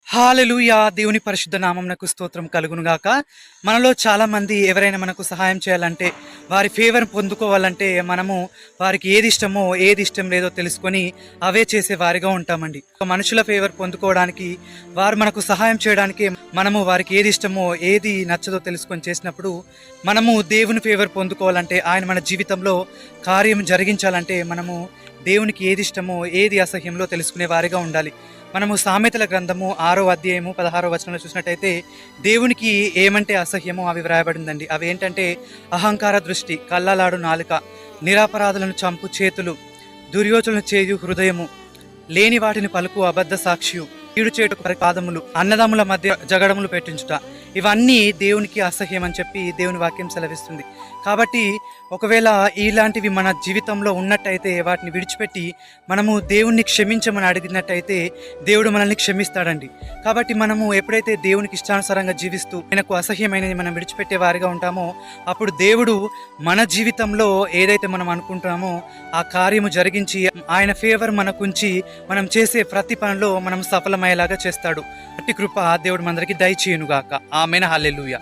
హల్లెలూయా! దేవుని పరిశుద్ధ నామమునకు స్తోత్రం కలుగునుగాక. మనలో చాలామంది ఎవరైనా మనకు సహాయం చేయాలంటే, వారి ఫేవర్ పొందుకోవాలంటే, మనము వారికి ఏది ఇష్టమో, ఏది ఇష్టం లేదో తెలుసుకొని అవే చేసేవారిగా ఉంటామండి. మనుషుల ఫేవర్ పొందుకోవడానికి, వారు మనకు సహాయం చేయడానికి మనము వారికి ఏది ఇష్టమో, ఏది నచ్చదో తెలుసుకొని చేసినప్పుడు, మనము దేవుని ఫేవర్ పొందుకోవాలంటే, ఆయన మన జీవితంలో కార్యం జరిగించాలంటే, మనము దేవునికి ఏది ఇష్టమో, ఏది అసహ్యంలో తెలుసుకునే వారిగా ఉండాలి. మనము సామెతల గ్రంథము 6వ అధ్యాయము 16వ వచనంలో చూసినట్టయితే దేవునికి ఏమంటే అసహ్యమో అవి వ్రాయబడిందండి. అవి ఏంటంటే అహంకార దృష్టి, కళ్ళలాడు నాలుక, నిరపరాధులను చంపు చేతులు, దుర్యోచనలు చేయు హృదయము, లేని వాటిని పలుకు అబద్ధ సాక్షియు, కీడు చేటుకు పాదములు, అన్నదమ్ముల మధ్య జగడములు పెట్టించుట, ఇవన్నీ దేవునికి అసహ్యం అని చెప్పి దేవుని వాక్యం సెలవిస్తుంది. కాబట్టి ఒకవేళ ఇలాంటివి మన జీవితంలో ఉన్నట్టయితే వాటిని విడిచిపెట్టి మనము దేవుణ్ణి క్షమించమని అడిగినట్టయితే దేవుడు మనల్ని క్షమిస్తాడండి. కాబట్టి మనము ఎప్పుడైతే దేవునికి ఇష్టానుసారంగా జీవిస్తూ ఆయనకు అసహ్యమైనది మనం విడిచిపెట్టే వారిగా ఉంటామో అప్పుడు దేవుడు మన జీవితంలో ఏదైతే మనం అనుకుంటున్నామో ఆ కార్యము జరిగించి ఆయన ఫేవర్ మనకుంచి మనం చేసే ప్రతి పనిలో మనం సఫలమయ్యేలాగా చేస్తాడు. అట్టి కృప దేవుడు మనందరికీ దయచేయునుగాక. ఆమేన్. హల్లెలూయా.